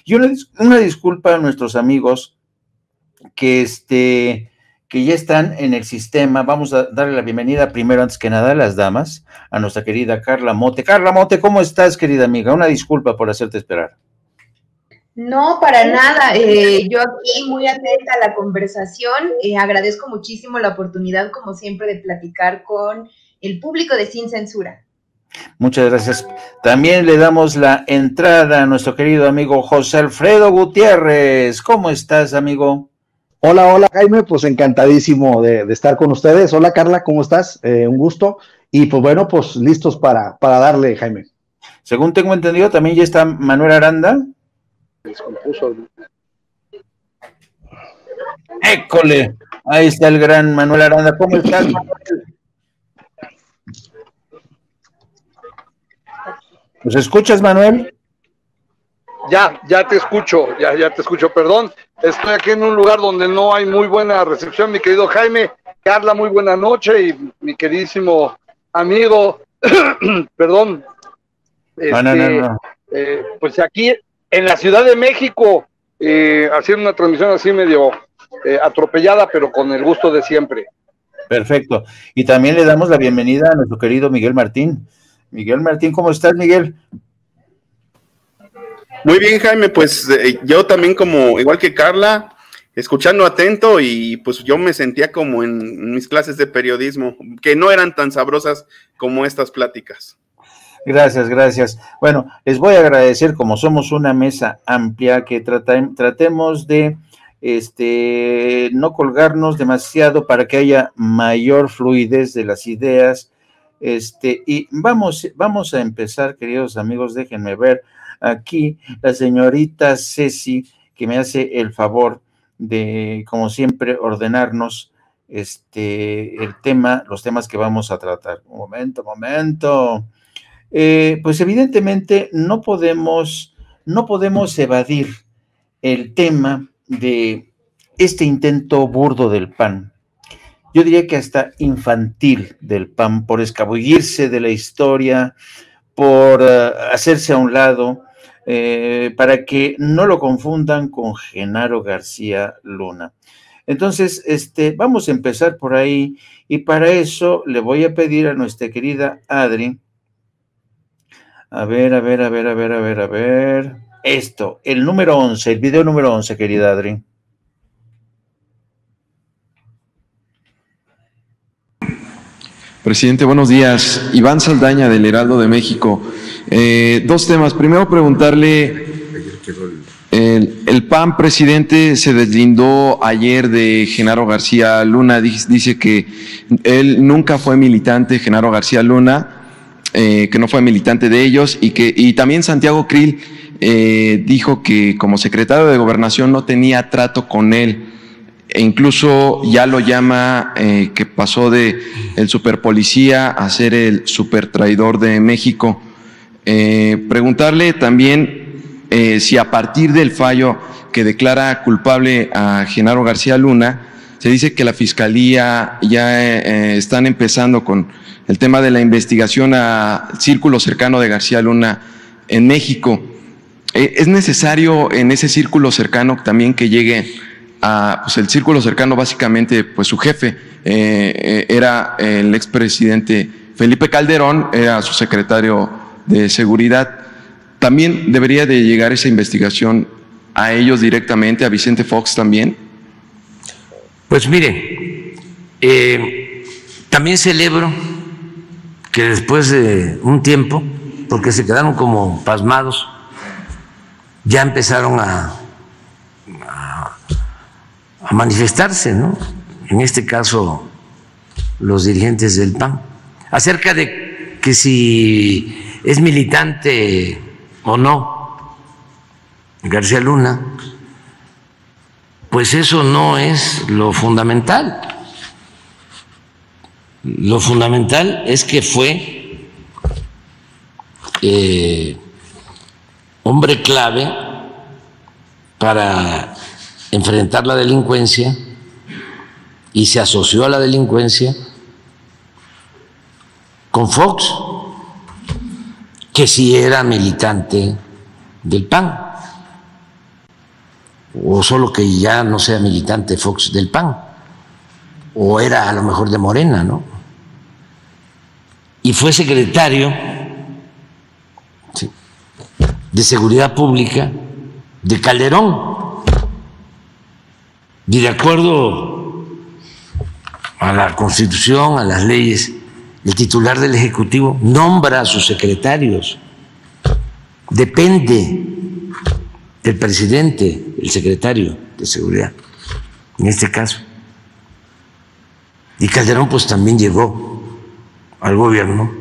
Y una disculpa a nuestros amigos que ya están en el sistema. Vamos a darle la bienvenida primero, antes que nada, a las damas, a nuestra querida Carla Mote. Carla Mote, ¿cómo estás, querida amiga? Una disculpa por hacerte esperar. No, para nada. Yo aquí muy atenta a la conversación. Agradezco muchísimo la oportunidad, como siempre, de platicar con el público de Sin Censura. Muchas gracias. También le damos la entrada a nuestro querido amigo José Alfredo Gutiérrez. ¿Cómo estás, amigo? Hola, hola Jaime, pues encantadísimo de estar con ustedes. Hola Carla, ¿cómo estás? Un gusto. Y pues bueno, pues listos para darle, Jaime. Según tengo entendido, también ya está Manuel Aranda. ¡École! Ahí está el gran Manuel Aranda. ¿Cómo estás, Manuel? ¿Nos escuchas, Manuel? Ya te escucho, ya te escucho, perdón. Estoy aquí en un lugar donde no hay muy buena recepción, mi querido Jaime. Carla, muy buena noche, y mi queridísimo amigo, perdón. No. Pues aquí en la Ciudad de México, haciendo una transmisión así medio atropellada, pero con el gusto de siempre. Perfecto. Y también le damos la bienvenida a nuestro querido Miguel Martín. Miguel Martín, ¿cómo estás, Miguel? Muy bien, Jaime, pues yo también, como igual que Carla, escuchando atento, y pues yo me sentía como en mis clases de periodismo, que no eran tan sabrosas como estas pláticas. Gracias. Bueno, les voy a agradecer, como somos una mesa amplia, que tratemos de no colgarnos demasiado para que haya mayor fluidez de las ideas. Y vamos a empezar, queridos amigos. Déjenme ver aquí la señorita Ceci, que me hace el favor de, como siempre, ordenarnos los temas que vamos a tratar. Un momento. Pues evidentemente no podemos evadir el tema de este intento burdo del PAN. Yo diría que hasta infantil del PAN, por escabullirse de la historia, por hacerse a un lado, para que no lo confundan con Genaro García Luna. Entonces, vamos a empezar por ahí, y para eso le voy a pedir a nuestra querida Adri, a ver, el número 11, el video número 11, querida Adri. Presidente, buenos días. Iván Saldaña, del Heraldo de México. Dos temas. Primero, preguntarle, el PAN, presidente, se deslindó ayer de Genaro García Luna. Dice que él nunca fue militante, Genaro García Luna, que no fue militante de ellos, y también Santiago Krill dijo que como secretario de Gobernación no tenía trato con él, e incluso ya lo llama que pasó de el superpolicía a ser el supertraidor de México. Preguntarle también si a partir del fallo que declara culpable a Genaro García Luna, se dice que la Fiscalía ya están empezando con el tema de la investigación al círculo cercano de García Luna en México. ¿Es necesario en ese círculo cercano también que llegue a, pues el círculo cercano, básicamente, pues su jefe era el expresidente Felipe Calderón, era su secretario de Seguridad? ¿También debería de llegar esa investigación a ellos directamente, a Vicente Fox también? Pues mire, también celebro que después de un tiempo, porque se quedaron como pasmados, ya empezaron a manifestarse, ¿no? En este caso, los dirigentes del PAN, acerca de que si es militante o no García Luna. Pues eso no es lo fundamental. Lo fundamental es que fue hombre clave para enfrentar la delincuencia y se asoció a la delincuencia con Fox, que sí era militante del PAN. o solo que ya no sea militante Fox del PAN, o era a lo mejor de Morena, ¿no? Y fue secretario, sí, de Seguridad Pública de Calderón. Y de acuerdo a la Constitución, a las leyes, el titular del Ejecutivo nombra a sus secretarios. Depende del presidente, el secretario de Seguridad, en este caso. Y Calderón pues también llegó al gobierno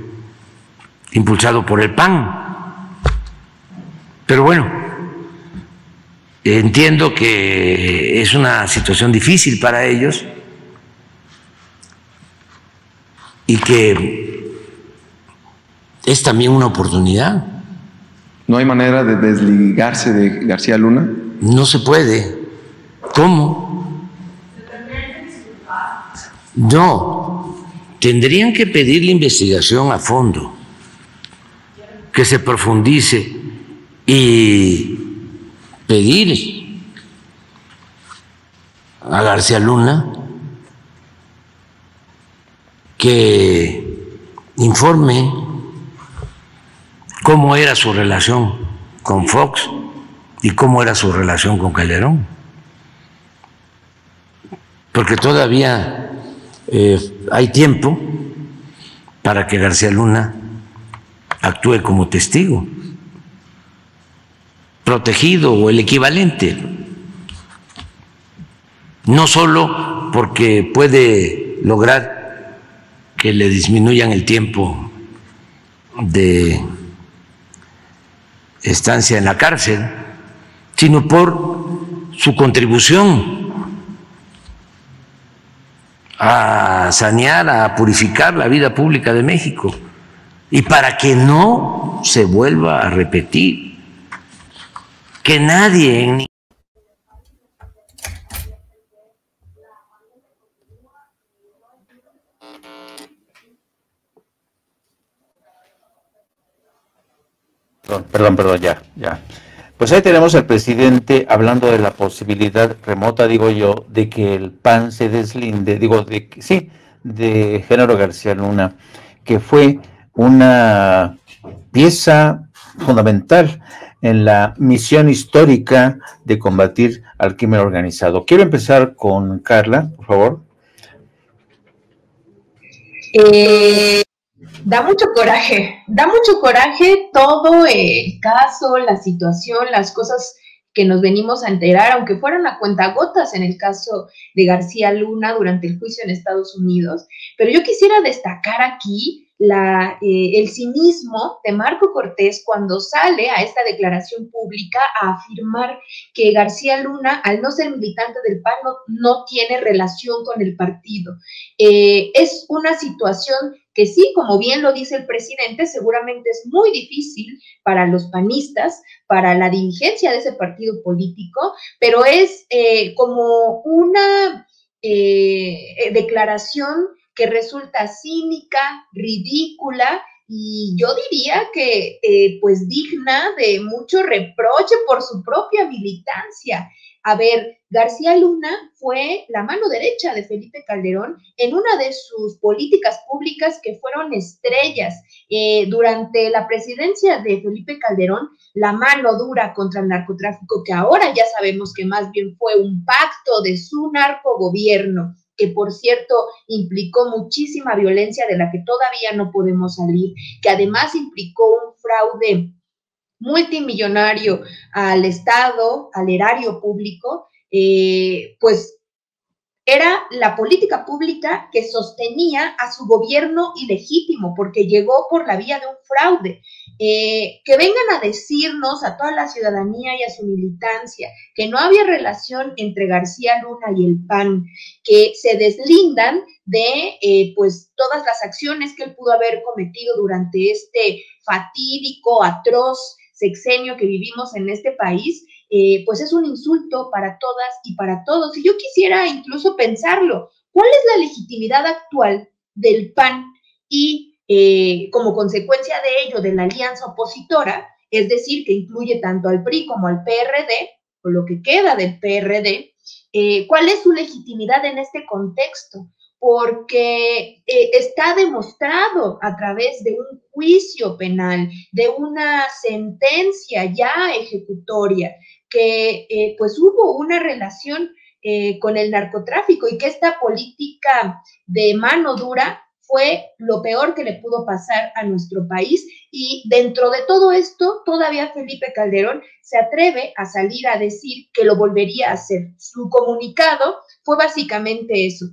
impulsado por el PAN. Pero bueno, entiendo que es una situación difícil para ellos y que es también una oportunidad. ¿No hay manera de desligarse de García Luna? No se puede. ¿Cómo? No, tendrían que pedir la investigación a fondo, que se profundice y pedir a García Luna que informe cómo era su relación con Fox y cómo era su relación con Calderón, porque todavía hay tiempo para que García Luna actúe como testigo, protegido o el equivalente, no solo porque puede lograr que le disminuyan el tiempo de estancia en la cárcel, sino por su contribución a sanear, a purificar la vida pública de México y para que no se vuelva a repetir, que nadie en Perdón, ya. Pues ahí tenemos al presidente hablando de la posibilidad remota, digo yo, de que el PAN se deslinde, de Genaro García Luna, que fue una pieza fundamental en la misión histórica de combatir al crimen organizado. Quiero empezar con Carla, por favor. Da mucho coraje todo el caso, la situación, las cosas que nos venimos a enterar, aunque fueran a cuentagotas en el caso de García Luna durante el juicio en Estados Unidos. Pero yo quisiera destacar aquí el cinismo de Marco Cortés cuando sale a esta declaración pública a afirmar que García Luna, al no ser militante del PAN, no tiene relación con el partido. Es una situación que sí, como bien lo dice el presidente, seguramente es muy difícil para los panistas, para la dirigencia de ese partido político, pero es como una declaración que resulta cínica, ridícula y yo diría que pues digna de mucho reproche por su propia militancia. A ver, García Luna fue la mano derecha de Felipe Calderón en una de sus políticas públicas que fueron estrellas. Durante la presidencia de Felipe Calderón, la mano dura contra el narcotráfico, que ahora ya sabemos que más bien fue un pacto de su narcogobierno, que por cierto implicó muchísima violencia de la que todavía no podemos salir, que además implicó un fraude multimillonario al Estado, al erario público, pues era la política pública que sostenía a su gobierno ilegítimo, porque llegó por la vía de un fraude. Que vengan a decirnos a toda la ciudadanía y a su militancia que no había relación entre García Luna y el PAN, que se deslindan de pues todas las acciones que él pudo haber cometido durante este fatídico, atroz sexenio que vivimos en este país, pues es un insulto para todas y para todos. Y yo quisiera incluso pensarlo, ¿cuál es la legitimidad actual del PAN y como consecuencia de ello de la alianza opositora, es decir, que incluye tanto al PRI como al PRD, o lo que queda del PRD, ¿cuál es su legitimidad en este contexto? Porque está demostrado a través de un juicio penal, de una sentencia ya ejecutoria, que pues hubo una relación con el narcotráfico y que esta política de mano dura fue lo peor que le pudo pasar a nuestro país. Y dentro de todo esto, todavía Felipe Calderón se atreve a salir a decir que lo volvería a hacer. Su comunicado fue básicamente eso.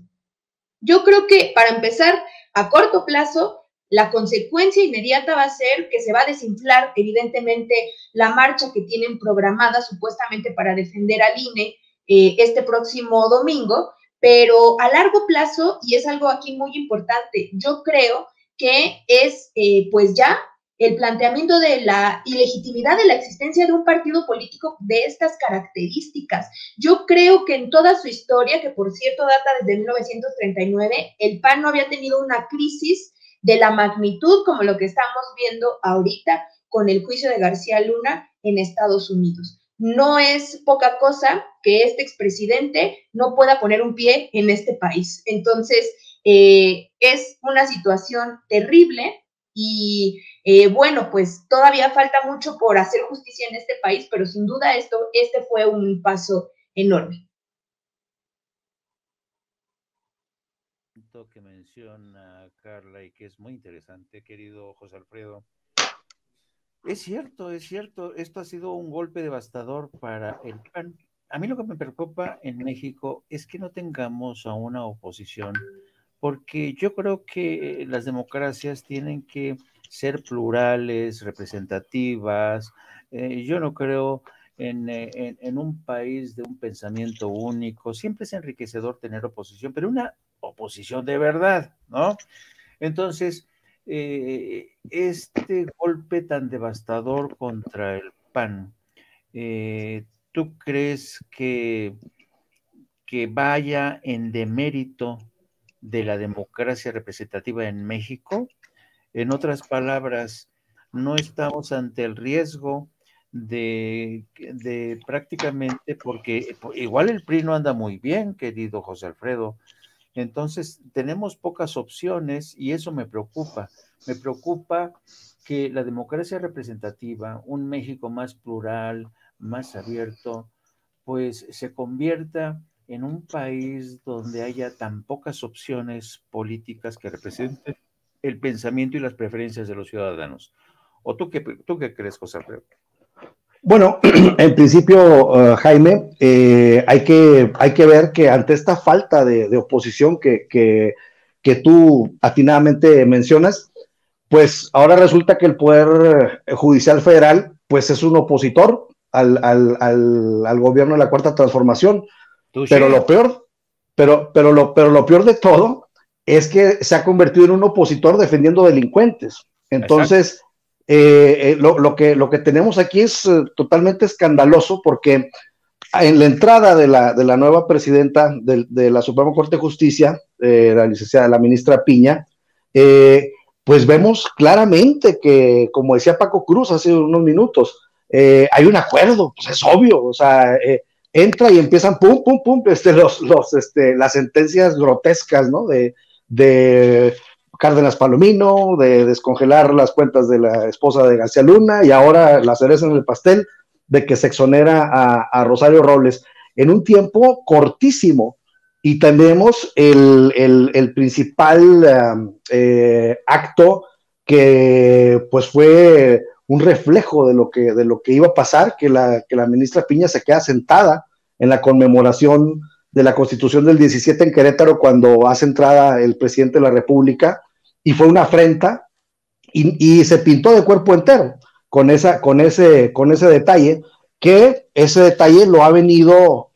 Yo creo que, para empezar, a corto plazo, la consecuencia inmediata va a ser que se va a desinflar, evidentemente, la marcha que tienen programada supuestamente para defender al INE este próximo domingo, pero a largo plazo, y es algo aquí muy importante, yo creo que es pues ya el planteamiento de la ilegitimidad de la existencia de un partido político de estas características. Yo creo que en toda su historia, que por cierto data desde 1939, el PAN no había tenido una crisis de la magnitud como lo que estamos viendo ahorita con el juicio de García Luna en Estados Unidos. No es poca cosa que este expresidente no pueda poner un pie en este país. Entonces, es una situación terrible y bueno, pues todavía falta mucho por hacer justicia en este país, pero sin duda este fue un paso enorme. Que menciona Carla y que es muy interesante, querido José Alfredo. Es cierto, esto ha sido un golpe devastador para el PAN. A mí lo que me preocupa en México es que no tengamos a una oposición, porque yo creo que las democracias tienen que ser plurales, representativas. Yo no creo en un país de un pensamiento único. Siempre es enriquecedor tener oposición, pero una oposición de verdad, ¿no? Entonces, este golpe tan devastador contra el PAN, ¿tú crees que vaya en demérito de la democracia representativa en México? En otras palabras, no estamos ante el riesgo de prácticamente, porque igual el PRI no anda muy bien, querido José Alfredo. Entonces, tenemos pocas opciones y eso me preocupa. Me preocupa que la democracia representativa, un México más plural, más abierto, pues se convierta en un país donde haya tan pocas opciones políticas que representen el pensamiento y las preferencias de los ciudadanos. ¿O tú qué crees, José Alfredo? Bueno, en principio, Jaime, hay que ver que ante esta falta de oposición que tú atinadamente mencionas, pues ahora resulta que el Poder Judicial Federal pues es un opositor al gobierno de la Cuarta Transformación. Pero lo peor, pero lo peor de todo es que se ha convertido en un opositor defendiendo delincuentes. Entonces, lo que tenemos aquí es totalmente escandaloso, porque en la entrada de la nueva presidenta de la Suprema Corte de Justicia, la ministra Piña, pues vemos claramente que, como decía Paco Cruz hace unos minutos, hay un acuerdo, pues es obvio, o sea, entra y empiezan pum, pum, pum, las sentencias grotescas, ¿no? De Cárdenas Palomino, de descongelar las cuentas de la esposa de García Luna, y ahora la cereza en el pastel de que se exonera a Rosario Robles en un tiempo cortísimo. Y tenemos el principal acto que pues fue un reflejo de lo que iba a pasar, que la ministra Piña se queda sentada en la conmemoración de la Constitución del 17 en Querétaro, cuando hace entrada el presidente de la República, y fue una afrenta, y se pintó de cuerpo entero con ese detalle, que ese detalle lo ha venido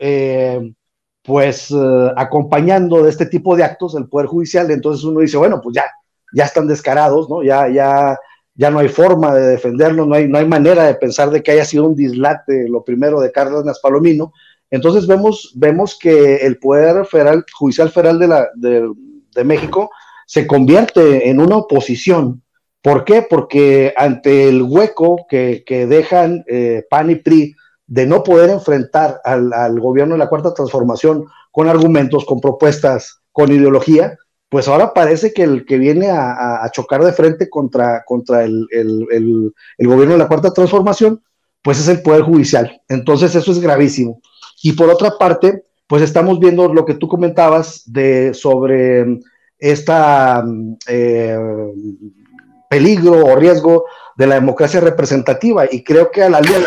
acompañando de este tipo de actos del Poder Judicial. Entonces uno dice, bueno, pues ya están descarados, ¿no? Ya no hay forma de defenderlo, no hay manera de pensar de que haya sido un dislate lo primero de Cárdenas Palomino. Entonces vemos que el Poder Judicial Federal de México se convierte en una oposición. ¿Por qué? Porque ante el hueco que dejan PAN y PRI de no poder enfrentar al gobierno de la Cuarta Transformación con argumentos, con propuestas, con ideología, pues ahora parece que el que viene a chocar de frente contra el gobierno de la Cuarta Transformación, pues es el Poder Judicial. Entonces eso es gravísimo. Y por otra parte, pues estamos viendo lo que tú comentabas sobre esta peligro o riesgo de la democracia representativa, y creo que a la luz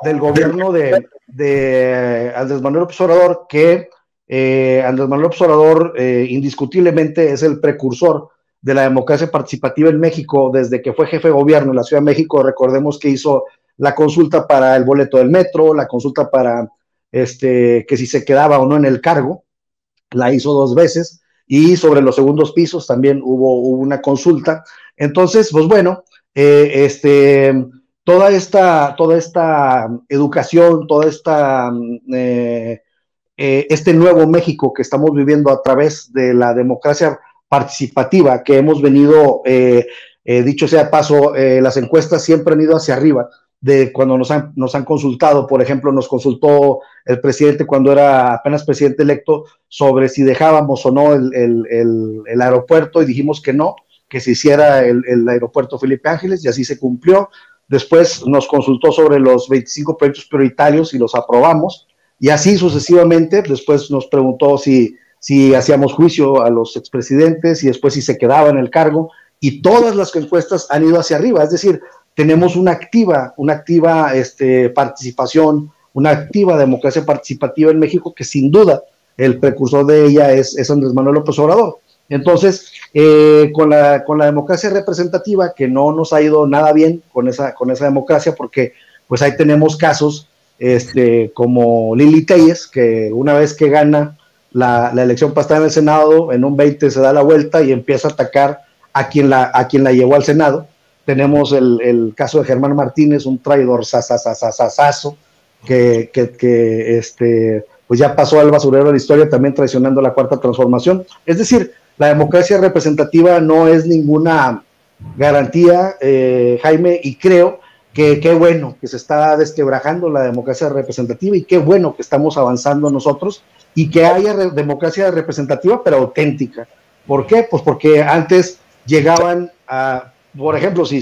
del gobierno de Andrés Manuel López Obrador, que Andrés Manuel López Obrador indiscutiblemente es el precursor de la democracia participativa en México desde que fue jefe de gobierno en la Ciudad de México. Recordemos que hizo la consulta para el boleto del metro, la consulta para que si se quedaba o no en el cargo, la hizo 2 veces, y sobre los segundos pisos también hubo una consulta. Entonces, pues bueno, toda esta educación, este nuevo México que estamos viviendo a través de la democracia participativa que hemos venido, dicho sea de paso, las encuestas siempre han ido hacia arriba. De cuando nos han consultado, por ejemplo, nos consultó el presidente cuando era apenas presidente electo sobre si dejábamos o no el aeropuerto, y dijimos que no, que se hiciera el aeropuerto Felipe Ángeles, y así se cumplió. Después nos consultó sobre los 25 proyectos prioritarios y los aprobamos, y así sucesivamente. Después nos preguntó si hacíamos juicio a los expresidentes, y después si se quedaba en el cargo, y todas las encuestas han ido hacia arriba. Es decir, tenemos una activa participación, una activa democracia participativa en México, que sin duda el precursor de ella es Andrés Manuel López Obrador. Entonces, con la democracia representativa, que no nos ha ido nada bien con esa democracia, porque pues ahí tenemos casos como Lili Telles, que una vez que gana la elección para estar en el Senado, en un 20 se da la vuelta y empieza a atacar a quien la llevó al Senado. Tenemos el caso de Germán Martínez, un traidor sasasasasazo, que pues ya pasó al basurero de la historia, también traicionando la Cuarta Transformación. Es decir, la democracia representativa no es ninguna garantía, Jaime, y creo que qué bueno que se está desquebrajando la democracia representativa, y qué bueno que estamos avanzando nosotros, y que haya democracia representativa, pero auténtica. ¿Por qué? Pues porque antes llegaban a... Por ejemplo, si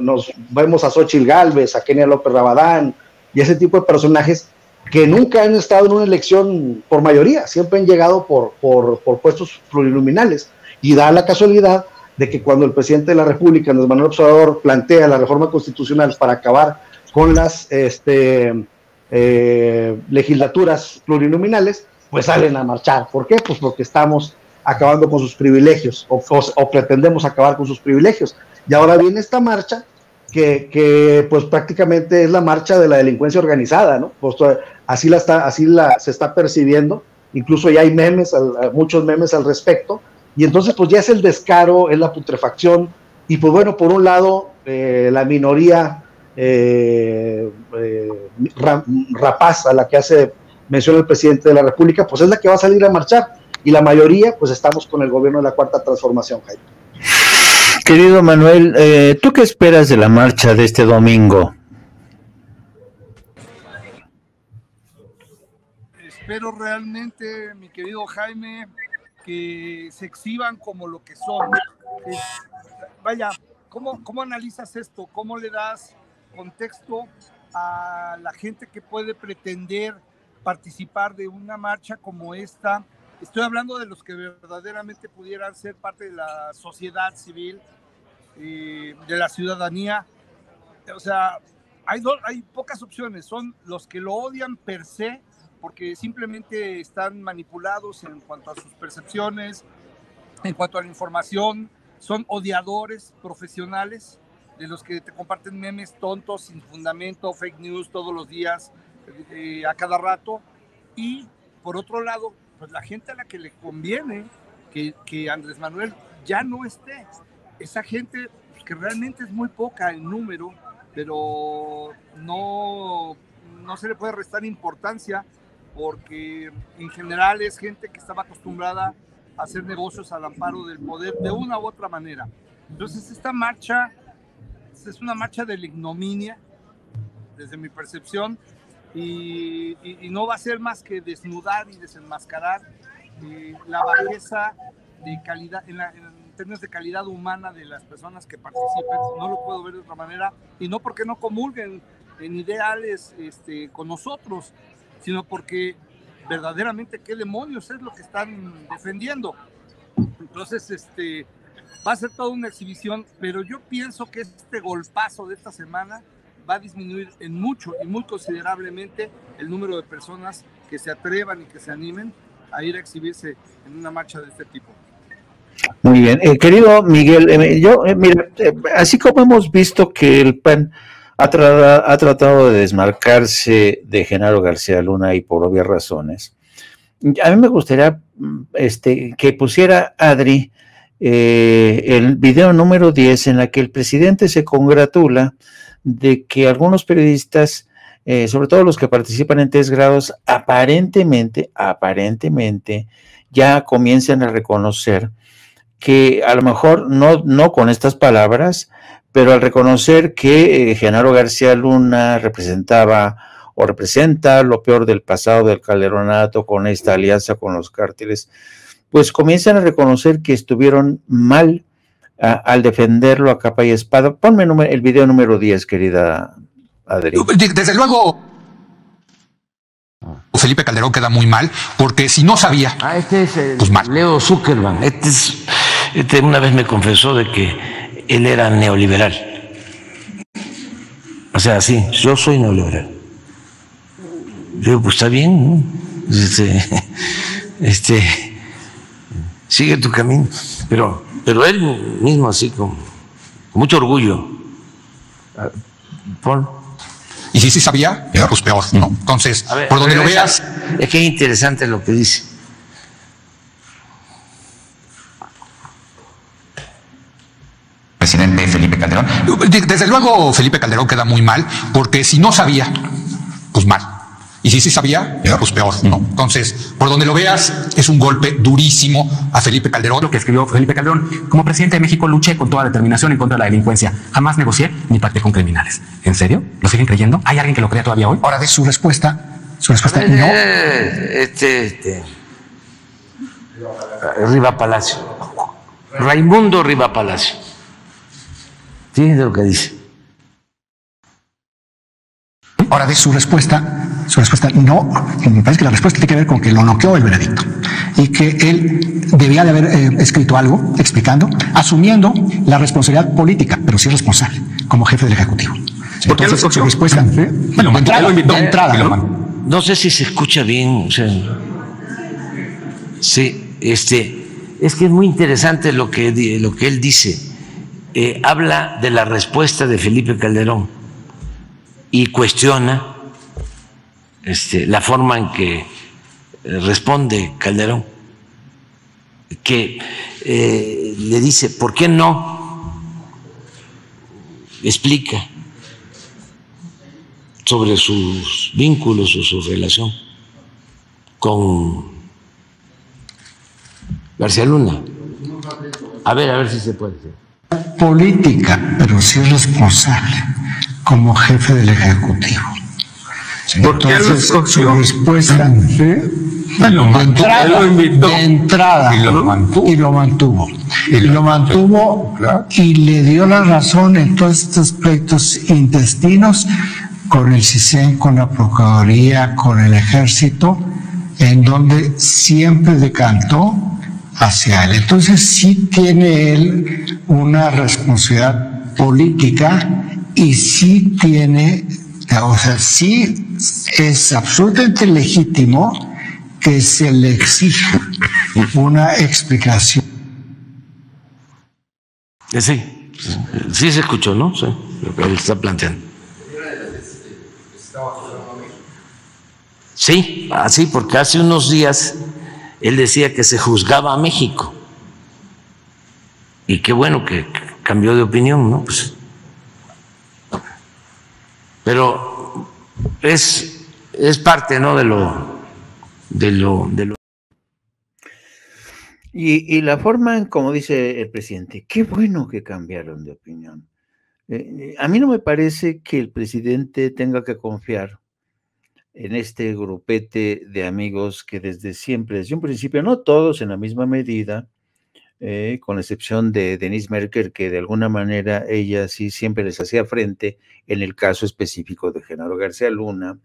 nos vemos a Xóchitl Gálvez, a Kenia López Rabadán y ese tipo de personajes que nunca han estado en una elección por mayoría, siempre han llegado por puestos plurinominales, y da la casualidad de que cuando el presidente de la República, Andrés Manuel López Obrador, plantea la reforma constitucional para acabar con las legislaturas plurinominales, pues salen a marchar. ¿Por qué? Pues porque estamos acabando con sus privilegios, o pretendemos acabar con sus privilegios. Y ahora viene esta marcha que pues prácticamente es la marcha de la delincuencia organizada, ¿no? Pues, así se está percibiendo. Incluso ya hay muchos memes al respecto, y entonces pues ya es el descaro, es la putrefacción. Y pues bueno, por un lado la minoría rapaz a la que hace mención el presidente de la República, pues es la que va a salir a marchar, y la mayoría pues estamos con el gobierno de la Cuarta Transformación, Jaime. Querido Manuel, ¿tú qué esperas de la marcha de este domingo? Espero realmente, mi querido Jaime, que se exhiban como lo que son. Vaya, ¿cómo analizas esto? ¿Cómo le das contexto a la gente que puede pretender participar de una marcha como esta? Estoy hablando de los que verdaderamente pudieran ser parte de la sociedad civil, de la ciudadanía. O sea, hay pocas opciones. Son los que lo odian per se, porque simplemente están manipulados en cuanto a sus percepciones, en cuanto a la información. Son odiadores profesionales, de los que te comparten memes tontos, sin fundamento, fake news todos los días, a cada rato. Y por otro lado, pues la gente a la que le conviene que Andrés Manuel ya no esté. Esa gente que realmente es muy poca en número, pero no se le puede restar importancia, porque en general es gente que estaba acostumbrada a hacer negocios al amparo del poder de una u otra manera. Entonces esta marcha es una marcha de la ignominia, desde mi percepción, y no va a ser más que desnudar y desenmascarar la bajeza de calidad, en términos de calidad humana de las personas que participen. No lo puedo ver de otra manera, y no porque no comulguen en ideales con nosotros, sino porque verdaderamente qué demonios es lo que están defendiendo. Entonces, va a ser toda una exhibición, pero yo pienso que este golpazo de esta semana va a disminuir en mucho y muy considerablemente el número de personas que se atrevan y que se animen a ir a exhibirse en una marcha de este tipo. Muy bien, querido Miguel, mira, así como hemos visto que el PAN ha tratado de desmarcarse de Genaro García Luna, y por obvias razones, a mí me gustaría que pusiera Adri el video número 10, en la que el presidente se congratula de que algunos periodistas, sobre todo los que participan en 3 grados, aparentemente ya comiencen a reconocer que, a lo mejor no con estas palabras, pero al reconocer que Genaro García Luna representaba o representa lo peor del pasado del calderonato con esta alianza con los cárteles, pues comienzan a reconocer que estuvieron mal al defenderlo a capa y espada. Ponme el video número 10, querida Adri. Desde luego, Felipe Calderón queda muy mal, porque si no sabía, este es el pues mal. Leo Zuckerman. Este una vez me confesó de que él era neoliberal. O sea, sí, yo soy neoliberal. Yo digo, pues está bien, ¿no? Sigue tu camino. Pero él mismo así con mucho orgullo. Y si sí sabía, pues peor, ¿no? Entonces, a ver, por donde lo veas. Es que es interesante lo que dice. Presidente Felipe Calderón. Desde luego, Felipe Calderón queda muy mal, porque si no sabía, pues mal. Y si sí sabía, pues peor, ¿no? Entonces, por donde lo veas, es un golpe durísimo a Felipe Calderón. Lo que escribió Felipe Calderón: como presidente de México luché con toda determinación en contra de la delincuencia. Jamás negocié ni pacté con criminales. ¿En serio? ¿Lo siguen creyendo? ¿Hay alguien que lo crea todavía hoy? Ahora de su respuesta no. Riva Palacio. Raimundo Riva Palacio. Fíjense lo que dice. Ahora de su respuesta no, me parece que la respuesta tiene que ver con que lo noqueó el veredicto y que él debía de haber escrito algo explicando, asumiendo la responsabilidad política, pero sí es responsable como jefe del Ejecutivo. Entonces, su respuesta de entrada. No sé si se escucha bien, o sea, sí, es que es muy interesante lo que él dice. Habla de la respuesta de Felipe Calderón y cuestiona la forma en que responde Calderón, que le dice, ¿por qué no explica sobre sus vínculos o su relación con García Luna? A ver si se puede. Política, pero sí responsable como jefe del Ejecutivo. Entonces, su respuesta de entrada y lo mantuvo y le dio la razón en todos estos aspectos intestinos con el CISEN, con la Procuraduría, con el Ejército, en donde siempre decantó hacia él. Entonces sí tiene él una responsabilidad política y sí tiene, o sea, sí es absolutamente legítimo que se le exija una explicación. Sí se escuchó, ¿no? Sí, lo que él está planteando. Sí, así, porque hace unos días él decía que se juzgaba a México. Y qué bueno que cambió de opinión, ¿no? Pues, pero es parte, ¿no? de lo. Y la forma en como dice el presidente, qué bueno que cambiaron de opinión. A mí no me parece que el presidente tenga que confiar en este grupete de amigos que desde siempre, desde un principio, no todos en la misma medida, con excepción de Denise Merker, que de alguna manera ella sí siempre les hacía frente en el caso específico de Genaro García Luna,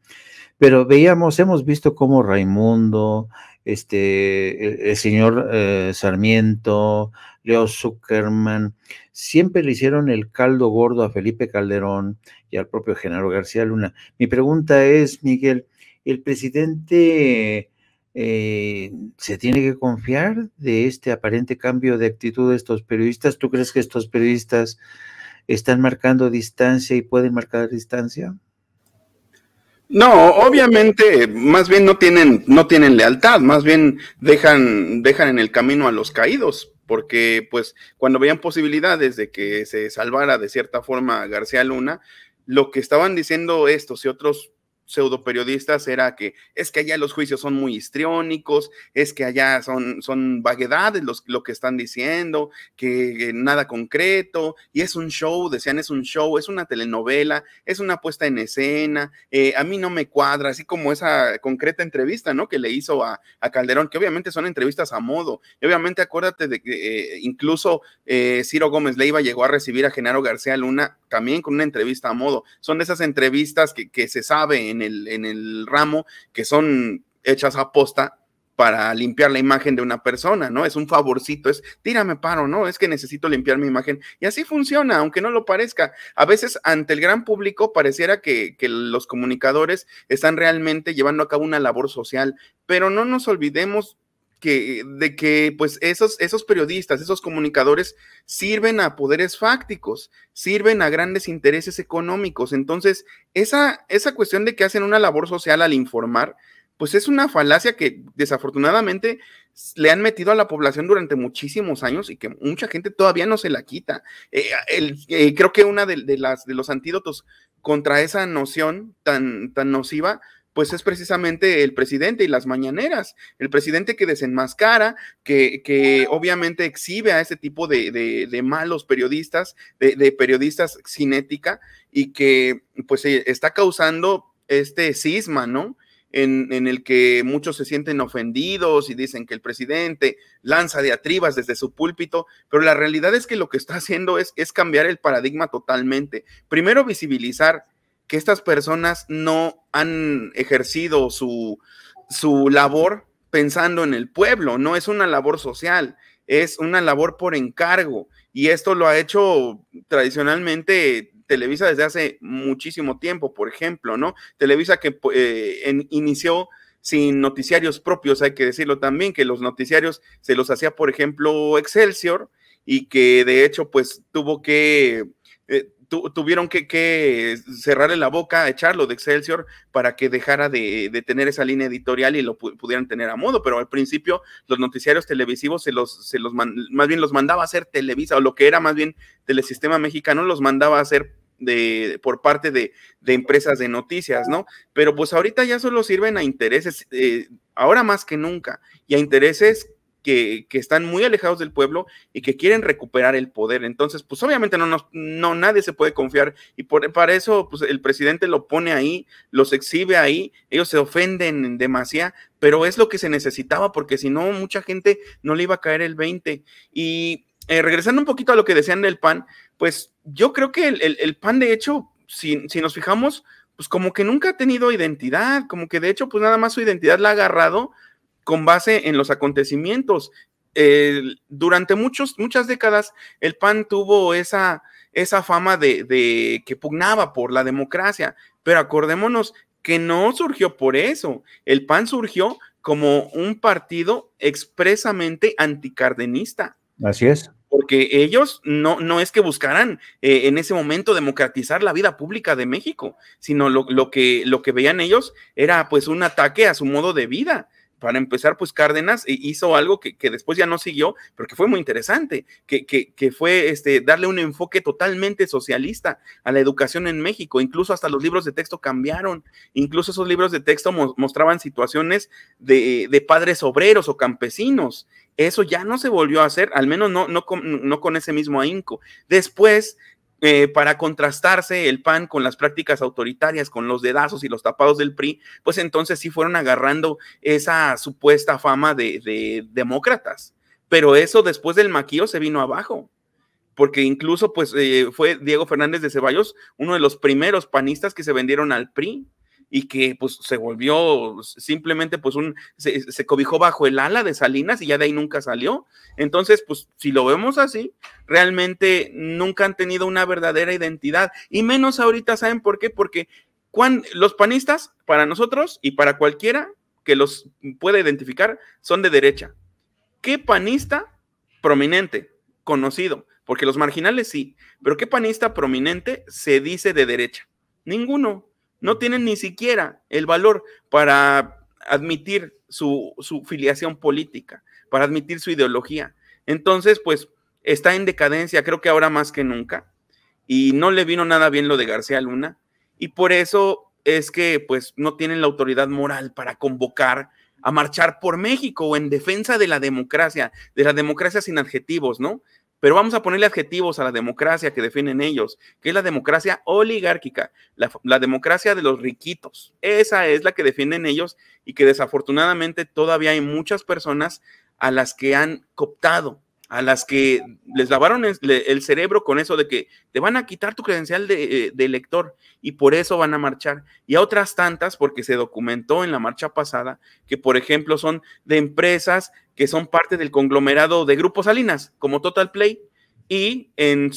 pero hemos visto cómo Raimundo, el señor Sarmiento, Leo Zuckerman, siempre le hicieron el caldo gordo a Felipe Calderón y al propio Genaro García Luna. Mi pregunta es, Miguel, ¿el presidente se tiene que confiar de este aparente cambio de actitud de estos periodistas? ¿Tú crees que estos periodistas están marcando distancia y pueden marcar distancia? No, obviamente, más bien no tienen lealtad, más bien dejan en el camino a los caídos, porque pues cuando veían posibilidades de que se salvara de cierta forma García Luna, lo que estaban diciendo estos y otros pseudo periodistas era que es que allá los juicios son muy histriónicos, es que allá son vaguedades lo que están diciendo, que nada concreto, y es un show, decían es un show, es una telenovela, es una puesta en escena, a mí no me cuadra, así como esa concreta entrevista, ¿no?, que le hizo a Calderón, que obviamente son entrevistas a modo, y obviamente acuérdate de que incluso Ciro Gómez Leiva llegó a recibir a Genaro García Luna también con una entrevista a modo, son de esas entrevistas que se sabe en el ramo, que son hechas a posta para limpiar la imagen de una persona, ¿no? Es un favorcito, es tírame paro, ¿no? Es que necesito limpiar mi imagen. Y así funciona, aunque no lo parezca. A veces ante el gran público pareciera que los comunicadores están realmente llevando a cabo una labor social, pero no nos olvidemos de que pues esos periodistas, esos comunicadores sirven a poderes fácticos, sirven a grandes intereses económicos. Entonces, esa cuestión de que hacen una labor social al informar, pues es una falacia que desafortunadamente le han metido a la población durante muchísimos años y que mucha gente todavía no se la quita. Creo que una de los antídotos contra esa noción tan nociva, pues es precisamente el presidente y las mañaneras, el presidente que desenmascara, que obviamente exhibe a ese tipo de malos periodistas, de periodistas sin ética, y que pues está causando este cisma, ¿no?, en el que muchos se sienten ofendidos y dicen que el presidente lanza diatribas desde su púlpito, pero la realidad es que lo que está haciendo es cambiar el paradigma totalmente. Primero, visibilizar que estas personas no han ejercido su labor pensando en el pueblo, no es una labor social, es una labor por encargo, y esto lo ha hecho tradicionalmente Televisa desde hace muchísimo tiempo, por ejemplo, ¿no? Televisa que inició sin noticiarios propios, hay que decirlo también, que los noticiarios se los hacía, por ejemplo, Excelsior, y que de hecho pues tuvieron que cerrarle la boca, echarlo de Excelsior para que dejara de tener esa línea editorial y lo pudieran tener a modo, pero al principio los noticiarios televisivos más bien los mandaba a hacer Televisa, o lo que era más bien Telesistema Mexicano, los mandaba a hacer por parte de empresas de noticias, ¿no? Pero pues ahorita ya solo sirven a intereses, ahora más que nunca, y a intereses que están muy alejados del pueblo y que quieren recuperar el poder. Entonces, pues obviamente nadie se puede confiar, y para eso pues el presidente lo pone ahí, los exhibe ahí, ellos se ofenden demasiado, pero es lo que se necesitaba, porque si no, mucha gente no le iba a caer el 20. Y regresando un poquito a lo que decían del PAN, pues yo creo que el PAN, de hecho, si nos fijamos, pues como que nunca ha tenido identidad, como que de hecho, pues nada más su identidad la ha agarrado con base en los acontecimientos. Durante muchas décadas, el PAN tuvo esa fama de que pugnaba por la democracia, pero acordémonos que no surgió por eso. El PAN surgió como un partido expresamente anticardenista. Así es. Porque ellos no es que buscaran en ese momento democratizar la vida pública de México, sino lo que veían ellos era pues un ataque a su modo de vida. Para empezar, pues Cárdenas hizo algo que después ya no siguió, pero que fue muy interesante, que fue darle un enfoque totalmente socialista a la educación en México. Incluso hasta los libros de texto cambiaron, incluso esos libros de texto mostraban situaciones de padres obreros o campesinos. Eso ya no se volvió a hacer, al menos no con ese mismo ahínco. Después para contrastarse el PAN con las prácticas autoritarias, con los dedazos y los tapados del PRI, pues entonces sí fueron agarrando esa supuesta fama de demócratas. Pero eso después del maquillo se vino abajo, porque incluso pues fue Diego Fernández de Ceballos uno de los primeros panistas que se vendieron al PRI y que pues se volvió simplemente pues se cobijó bajo el ala de Salinas y ya de ahí nunca salió. Entonces pues si lo vemos así, realmente nunca han tenido una verdadera identidad, y menos ahorita. ¿Saben por qué? Porque los panistas, para nosotros y para cualquiera que los pueda identificar, son de derecha. ¿Qué panista prominente, conocido? Porque los marginales sí, pero ¿qué panista prominente se dice de derecha? Ninguno. No tienen ni siquiera el valor para admitir su filiación política, para admitir su ideología. Entonces, pues, está en decadencia, creo que ahora más que nunca, y no le vino nada bien lo de García Luna, y por eso es que, pues, no tienen la autoridad moral para convocar a marchar por México o en defensa de la democracia sin adjetivos, ¿no? Pero vamos a ponerle adjetivos a la democracia que defienden ellos, que es la democracia oligárquica, la democracia de los riquitos. Esa es la que defienden ellos, y que desafortunadamente todavía hay muchas personas a las que han cooptado, a las que les lavaron el cerebro con eso de que te van a quitar tu credencial de elector, y por eso van a marchar. Y a otras tantas, porque se documentó en la marcha pasada, que por ejemplo son de empresas que son parte del conglomerado de Grupo Salinas, como Total Play, y en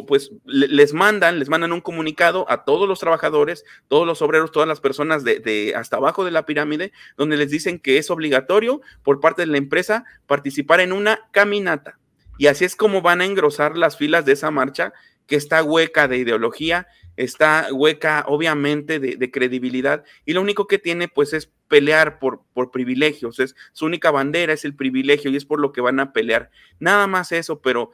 pues les mandan un comunicado a todos los trabajadores, todos los obreros, todas las personas de hasta abajo de la pirámide, donde les dicen que es obligatorio por parte de la empresa participar en una caminata. Y así es como van a engrosar las filas de esa marcha, que está hueca de ideología, está hueca obviamente de credibilidad, y lo único que tiene pues es pelear por privilegios. Su única bandera es el privilegio, y es por lo que van a pelear, nada más eso. Pero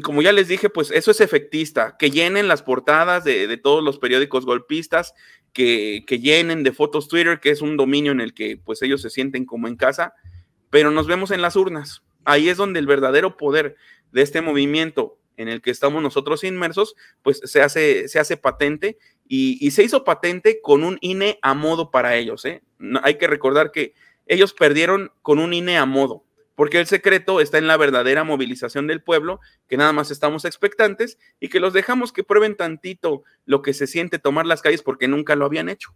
como ya les dije, pues eso es efectista, que llenen las portadas de todos los periódicos golpistas, que llenen de fotos Twitter, que es un dominio en el que pues ellos se sienten como en casa, pero nos vemos en las urnas. Ahí es donde el verdadero poder de este movimiento en el que estamos nosotros inmersos, pues se hace patente, y se hizo patente con un INE a modo para ellos, ¿eh? No, hay que recordar que ellos perdieron con un INE a modo, porque el secreto está en la verdadera movilización del pueblo, que nada más estamos expectantes, y que los dejamos que prueben tantito lo que se siente tomar las calles, porque nunca lo habían hecho.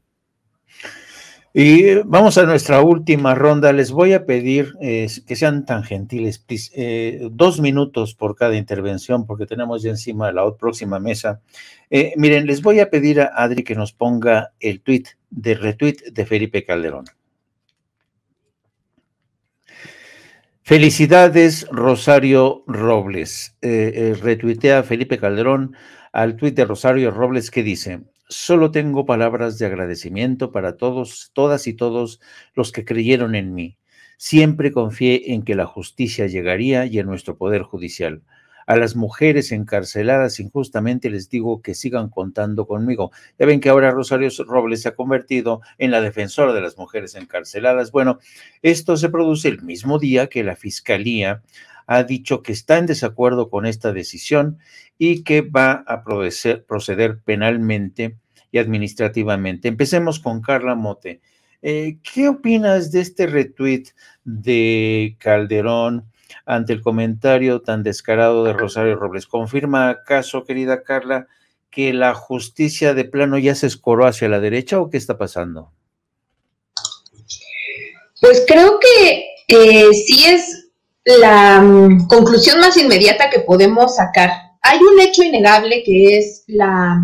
Y vamos a nuestra última ronda. Les voy a pedir que sean tan gentiles, please, 2 minutos por cada intervención, porque tenemos ya encima la próxima mesa. Miren, les voy a pedir a Adri que nos ponga el retweet de Felipe Calderón. Felicidades, Rosario Robles. Retuitea a Felipe Calderón al tuit de Rosario Robles, que dice: solo tengo palabras de agradecimiento para todos, todas y todos los que creyeron en mí. Siempre confié en que la justicia llegaría y en nuestro poder judicial. A las mujeres encarceladas injustamente les digo que sigan contando conmigo. Ya ven que ahora Rosario Robles se ha convertido en la defensora de las mujeres encarceladas. Bueno, esto se produce el mismo día que la Fiscalía ha dicho que está en desacuerdo con esta decisión y que va a proceder penalmente y administrativamente. Empecemos con Carla Mote. ¿Qué opinas de este retweet de Calderón ante el comentario tan descarado de Rosario Robles? ¿Confirma acaso, querida Carla, que la justicia de plano ya se escoró hacia la derecha, o qué está pasando? Pues creo que sí es la conclusión más inmediata que podemos sacar. Hay un hecho innegable, que es la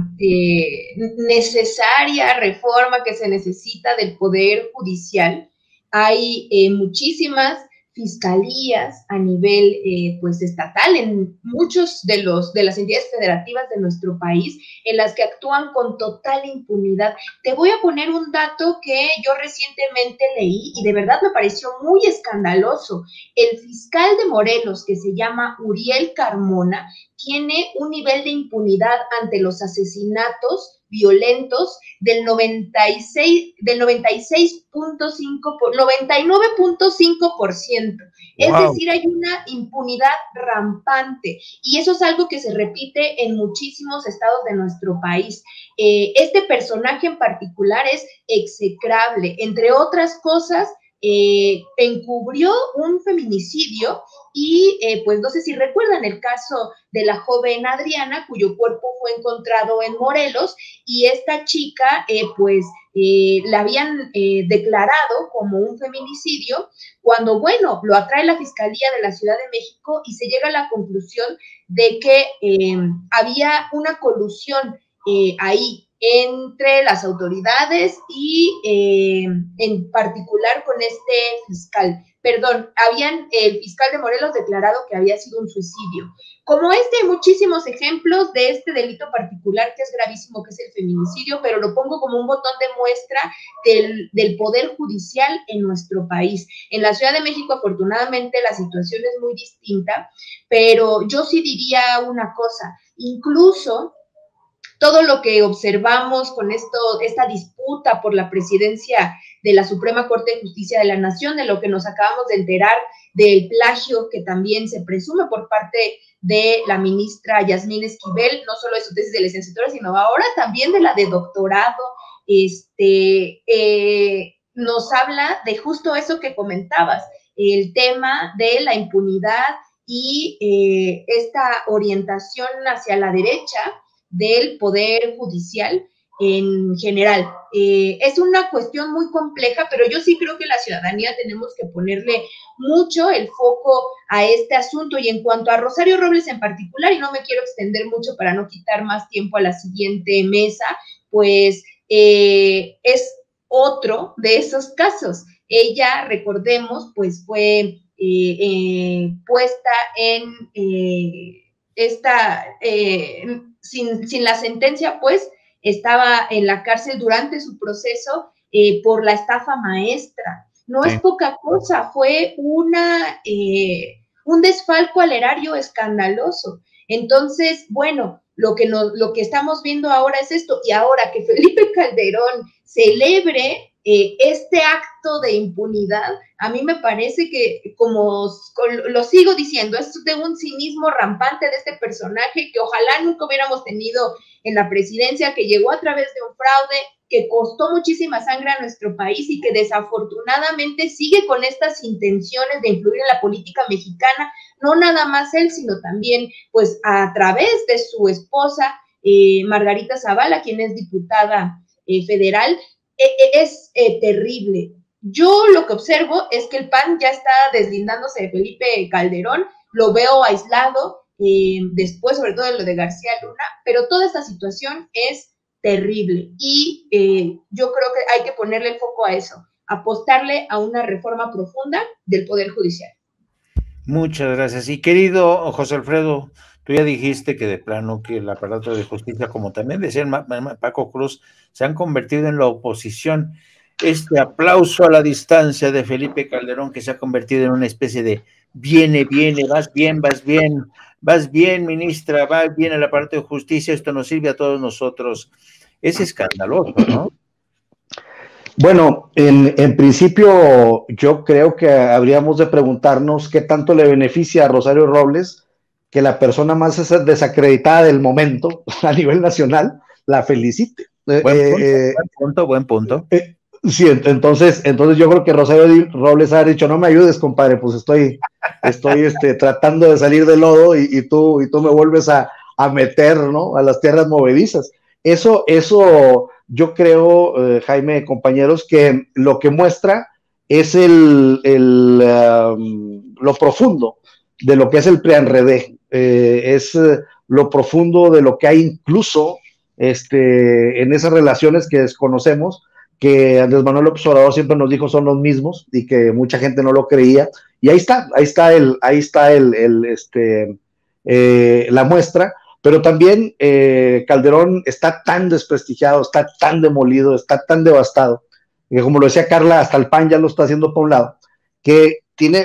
necesaria reforma que se necesita del Poder Judicial. Hay muchísimas fiscalías a nivel pues estatal en muchos de las entidades federativas de nuestro país, en las que actúan con total impunidad. Te voy a poner un dato que yo recientemente leí y de verdad me pareció muy escandaloso. El fiscal de Morelos, que se llama Uriel Carmona, tiene un nivel de impunidad ante los asesinatos violentos del 99.5%. Es decir, hay una impunidad rampante y eso es algo que se repite en muchísimos estados de nuestro país. Este personaje en particular es execrable, entre otras cosas. Encubrió un feminicidio y pues no sé si recuerdan el caso de la joven Adriana, cuyo cuerpo fue encontrado en Morelos, y esta chica la habían declarado como un feminicidio, cuando bueno, lo atrae la Fiscalía de la Ciudad de México y se llega a la conclusión de que había una colusión ahí entre las autoridades y en particular con este fiscal. El fiscal de Morelos declarado que había sido un suicidio. Como hay muchísimos ejemplos de este delito particular que es gravísimo, que es el feminicidio, pero lo pongo como un botón de muestra del poder judicial en nuestro país. En la Ciudad de México, afortunadamente, la situación es muy distinta, pero yo sí diría una cosa, incluso todo lo que observamos con esta disputa por la presidencia de la Suprema Corte de Justicia de la Nación, de lo que nos acabamos de enterar del plagio que también se presume por parte de la ministra Yasmín Esquivel, no solo de su tesis de licenciatura, sino ahora también de la de doctorado, nos habla de justo eso que comentabas, el tema de la impunidad y esta orientación hacia la derecha del Poder Judicial en general. Es una cuestión muy compleja, pero yo sí creo que la ciudadanía tenemos que ponerle mucho el foco a este asunto. Y en cuanto a Rosario Robles en particular, y no me quiero extender mucho para no quitar más tiempo a la siguiente mesa, pues es otro de esos casos. Ella, recordemos, pues fue puesta en sin la sentencia, pues, estaba en la cárcel durante su proceso por la estafa maestra. No es poca cosa, fue un desfalco al erario escandaloso. Entonces, bueno, lo que estamos viendo ahora es esto, y ahora que Felipe Calderón celebre este acto de impunidad, a mí me parece que, como lo sigo diciendo, es de un cinismo rampante de este personaje que ojalá nunca hubiéramos tenido en la presidencia, que llegó a través de un fraude, que costó muchísima sangre a nuestro país y que desafortunadamente sigue con estas intenciones de influir en la política mexicana, no nada más él, sino también pues a través de su esposa Margarita Zavala, quien es diputada federal. Es terrible. Yo lo que observo es que el PAN ya está deslindándose de Felipe Calderón, lo veo aislado, después sobre todo de lo de García Luna, pero toda esta situación es terrible y yo creo que hay que ponerle el foco a eso, apostarle a una reforma profunda del Poder Judicial. Muchas gracias. Y querido José Alfredo, tú ya dijiste que de plano que el aparato de justicia, como también decía Paco Cruz, se han convertido en la oposición. Este aplauso a la distancia de Felipe Calderón, que se ha convertido en una especie de viene, vas bien, ministra, vas bien el aparato de justicia, esto nos sirve a todos nosotros. Es escandaloso, ¿no? Bueno, en principio yo creo que habríamos de preguntarnos qué tanto le beneficia a Rosario Robles que la persona más desacreditada del momento a nivel nacional la felicite. Buen punto. Sí, entonces yo creo que Rosario Robles ha dicho, no me ayudes, compadre, pues estoy tratando de salir del lodo y tú me vuelves a meter, ¿no?, a las tierras movedizas. Eso yo creo, Jaime, compañeros, que lo que muestra es lo profundo de lo que es el PRIAN-RD, es lo profundo de lo que hay incluso en esas relaciones que desconocemos, que Andrés Manuel López Obrador siempre nos dijo son los mismos y que mucha gente no lo creía, y ahí está la muestra. Pero también Calderón está tan desprestigiado, está tan demolido, está tan devastado, que como lo decía Carla, hasta el PAN ya lo está haciendo por un lado, que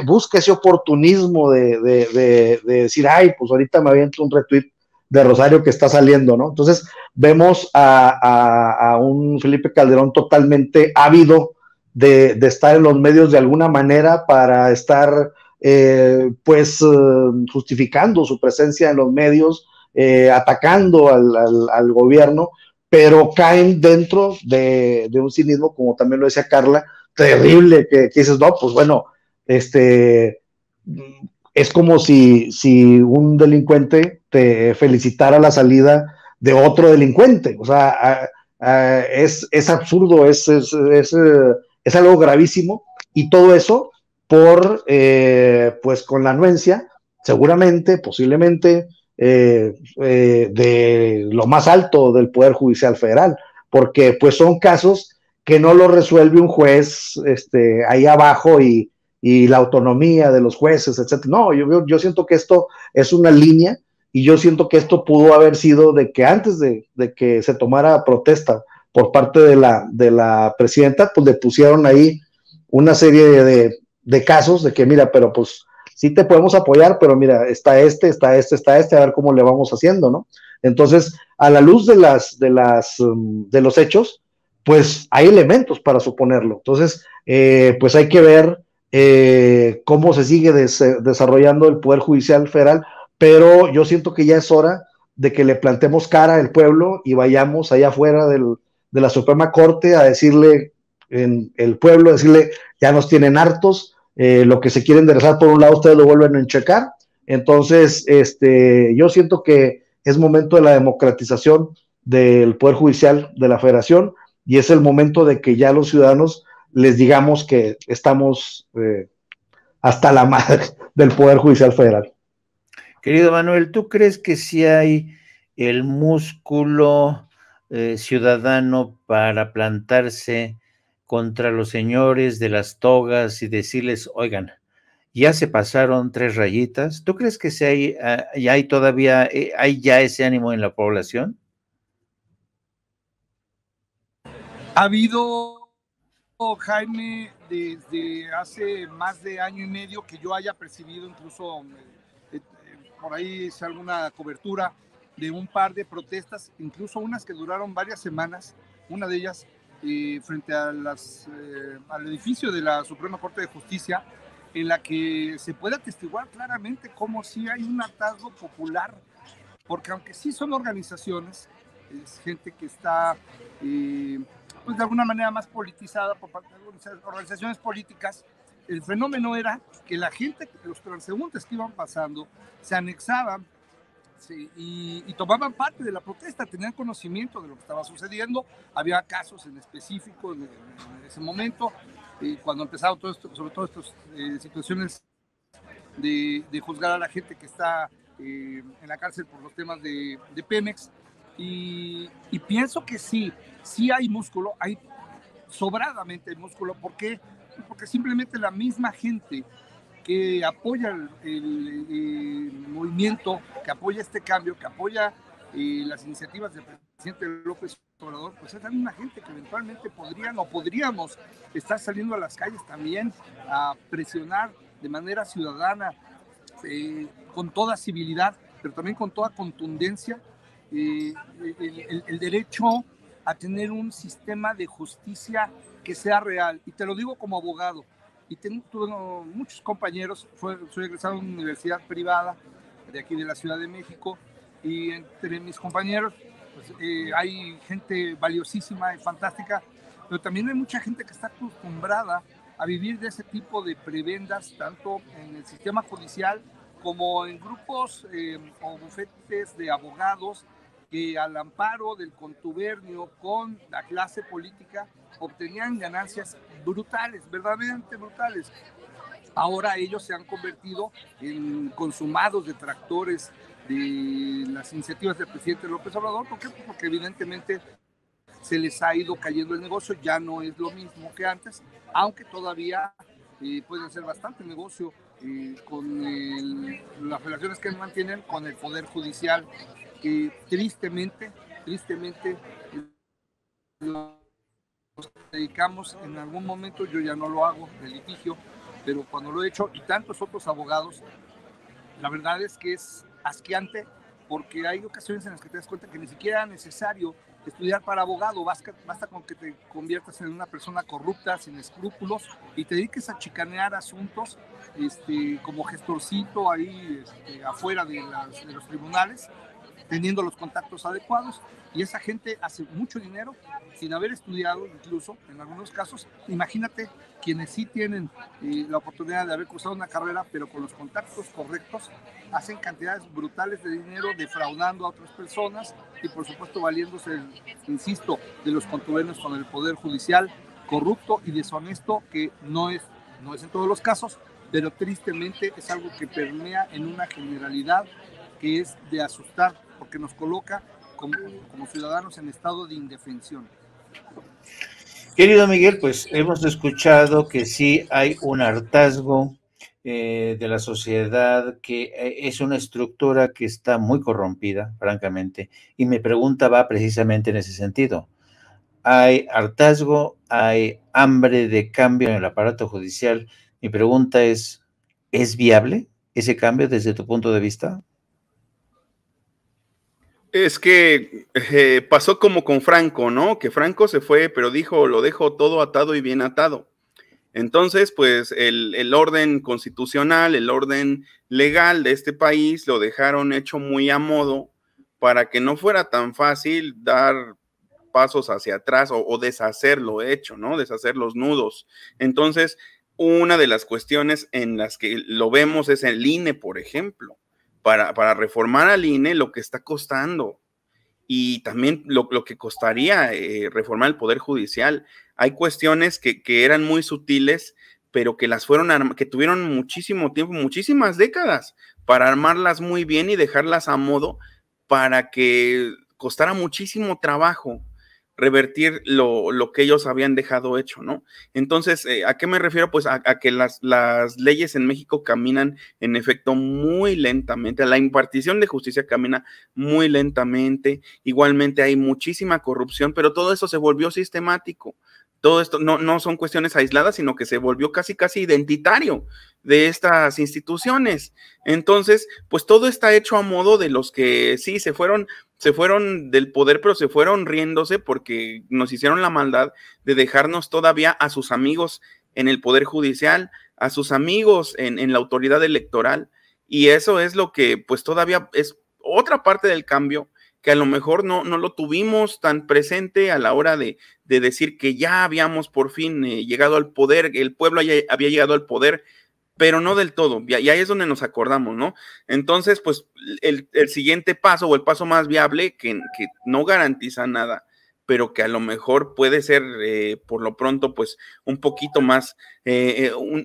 busca ese oportunismo de decir, ay, pues ahorita me aviento un retweet de Rosario que está saliendo, ¿no? Entonces vemos a un Felipe Calderón totalmente ávido de estar en los medios de alguna manera para estar justificando su presencia en los medios, atacando al gobierno, pero caen dentro de un cinismo, como también lo decía Carla, terrible, que dices, no, pues bueno, es como si un delincuente te felicitara la salida de otro delincuente. O sea, es absurdo, es algo gravísimo, y todo eso pues con la anuencia, seguramente, posiblemente, de lo más alto del Poder Judicial Federal, porque pues son casos que no lo resuelve un juez ahí abajo y la autonomía de los jueces, etcétera. No, yo siento que esto es una línea, y yo siento que esto pudo haber sido de que antes de que se tomara protesta por parte de la presidenta, pues le pusieron ahí una serie de casos de que, mira, pero pues sí te podemos apoyar, pero mira, está este, a ver cómo le vamos haciendo, ¿no? Entonces, a la luz de los hechos, pues hay elementos para suponerlo. Entonces, pues hay que ver cómo se sigue desarrollando el Poder Judicial Federal, pero yo siento que ya es hora de que le plantemos cara al pueblo y vayamos allá afuera de la Suprema Corte a decirle, el pueblo, decirle, ya nos tienen hartos, lo que se quiere enderezar por un lado, ustedes lo vuelven a enchecar. Entonces, yo siento que es momento de la democratización del Poder Judicial de la Federación, y es el momento de que ya los ciudadanos les digamos que estamos hasta la madre del Poder Judicial Federal. Querido Manuel, ¿tú crees que sí hay el músculo ciudadano para plantarse contra los señores de las togas y decirles, oigan, ya se pasaron 3 rayitas? ¿Tú crees que sí hay todavía, hay ya ese ánimo en la población? Ha habido, Jaime, desde hace más de año y medio que yo haya percibido, incluso por ahí hice alguna cobertura de un par de protestas, incluso unas que duraron varias semanas, una de ellas frente a al edificio de la Suprema Corte de Justicia, en la que se puede atestiguar claramente cómo sí hay un hartazgo popular, porque aunque sí son organizaciones, es gente que está pues de alguna manera más politizada por parte de organizaciones políticas. El fenómeno era que la gente, los transeúntes que iban pasando, se anexaban y tomaban parte de la protesta, tenían conocimiento de lo que estaba sucediendo. Había casos en específico en ese momento, cuando empezaron todo esto, sobre todo estas situaciones de juzgar a la gente que está en la cárcel por los temas de Pemex. Y pienso que sí hay músculo, hay sobradamente músculo. ¿Por qué? Porque simplemente la misma gente que apoya el movimiento, que apoya este cambio, que apoya las iniciativas del presidente López Obrador, pues es la misma gente que eventualmente podríamos estar saliendo a las calles también a presionar de manera ciudadana, con toda civilidad, pero también con toda contundencia, el derecho a tener un sistema de justicia que sea real. Y te lo digo como abogado, y tuve muchos compañeros, soy egresado de una universidad privada de aquí de la Ciudad de México, y entre mis compañeros pues, hay gente valiosísima y fantástica, pero también hay mucha gente que está acostumbrada a vivir de ese tipo de prebendas, tanto en el sistema judicial como en grupos o bufetes de abogados que al amparo del contubernio con la clase política obtenían ganancias brutales, verdaderamente brutales. Ahora ellos se han convertido en consumados detractores de las iniciativas del presidente López Obrador. ¿Por qué? Porque evidentemente se les ha ido cayendo el negocio, ya no es lo mismo que antes, aunque todavía pueden hacer bastante negocio con las relaciones que mantienen con el Poder Judicial, que tristemente nos dedicamos en algún momento, yo ya no lo hago, de litigio, pero cuando lo he hecho, y tantos otros abogados, la verdad es que es asqueante, porque hay ocasiones en las que te das cuenta que ni siquiera era necesario estudiar para abogado, basta con que te conviertas en una persona corrupta, sin escrúpulos, y te dediques a chicanear asuntos como gestorcito ahí afuera de los tribunales, teniendo los contactos adecuados, y esa gente hace mucho dinero sin haber estudiado, incluso en algunos casos. Imagínate quienes sí tienen la oportunidad de haber cursado una carrera, pero con los contactos correctos, hacen cantidades brutales de dinero defraudando a otras personas y por supuesto valiéndose, insisto, de los contubernios con el poder judicial corrupto y deshonesto, que no es en todos los casos, pero tristemente es algo que permea en una generalidad que es de asustar, porque nos coloca como ciudadanos en estado de indefensión. Querido Miguel, pues hemos escuchado que sí hay un hartazgo de la sociedad, que es una estructura que está muy corrompida, francamente, y mi pregunta va precisamente en ese sentido. Hay hartazgo, hay hambre de cambio en el aparato judicial. Mi pregunta ¿es viable ese cambio desde tu punto de vista? Es que pasó como con Franco, ¿no? Que Franco se fue, pero dijo, lo dejo todo atado y bien atado. Entonces, pues el orden constitucional, el orden legal de este país lo dejaron hecho muy a modo para que no fuera tan fácil dar pasos hacia atrás o deshacer lo hecho, ¿no? Deshacer los nudos. Entonces, una de las cuestiones en las que lo vemos es el INE, por ejemplo. Para reformar al INE, lo que está costando, y también lo que costaría reformar el Poder Judicial. Hay cuestiones que eran muy sutiles, pero que que tuvieron muchísimo tiempo, muchísimas décadas, para armarlas muy bien y dejarlas a modo, para que costara muchísimo trabajo revertir lo que ellos habían dejado hecho, ¿no? Entonces, ¿a qué me refiero? Pues a que las leyes en México caminan en efecto muy lentamente, la impartición de justicia camina muy lentamente, igualmente hay muchísima corrupción, pero todo eso se volvió sistemático. Todo esto no son cuestiones aisladas, sino que se volvió casi identitario de estas instituciones. Entonces, pues todo está hecho a modo de los que sí se fueron del poder, pero se fueron riéndose porque nos hicieron la maldad de dejarnos todavía a sus amigos en el Poder Judicial, a sus amigos en la autoridad electoral, y eso es lo que pues todavía es otra parte del cambio que a lo mejor no lo tuvimos tan presente a la hora de decir que ya habíamos por fin llegado al poder, el pueblo había llegado al poder, pero no del todo, y ahí es donde nos acordamos, ¿no? Entonces, pues, el siguiente paso, o el paso más viable, que no garantiza nada, pero que a lo mejor puede ser, por lo pronto, pues, un poquito más,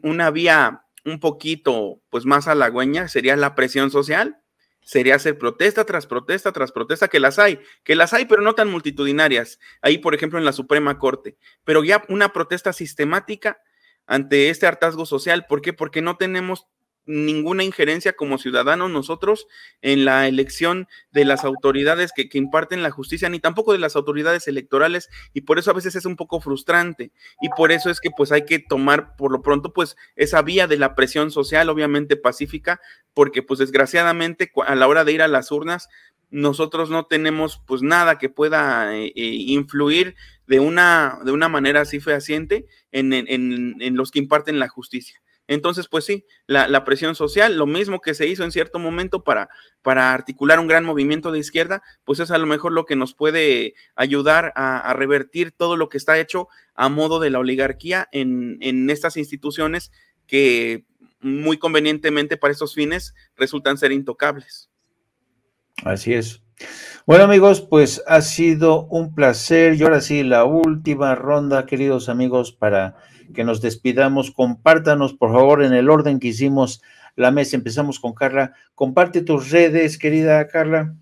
una vía un poquito, pues, más halagüeña, sería la presión social, sería hacer protesta tras protesta tras protesta, que las hay, pero no tan multitudinarias, ahí, por ejemplo, en la Suprema Corte, pero ya una protesta sistemática ante este hartazgo social. ¿Por qué? Porque no tenemos ninguna injerencia como ciudadanos nosotros en la elección de las autoridades que imparten la justicia, ni tampoco de las autoridades electorales, y por eso a veces es un poco frustrante, y por eso es que pues hay que tomar por lo pronto pues esa vía de la presión social, obviamente pacífica, porque pues desgraciadamente a la hora de ir a las urnas nosotros no tenemos pues nada que pueda influir de una manera así fehaciente en los que imparten la justicia. Entonces, pues sí, la presión social, lo mismo que se hizo en cierto momento para articular un gran movimiento de izquierda, pues es a lo mejor lo que nos puede ayudar a revertir todo lo que está hecho a modo de la oligarquía en estas instituciones que muy convenientemente para estos fines resultan ser intocables. Así es. Bueno, amigos, pues ha sido un placer. Y ahora sí, la última ronda, queridos amigos, para que nos despidamos. Compártanos, por favor, en el orden que hicimos la mesa. Empezamos con Carla. Comparte tus redes, querida Carla.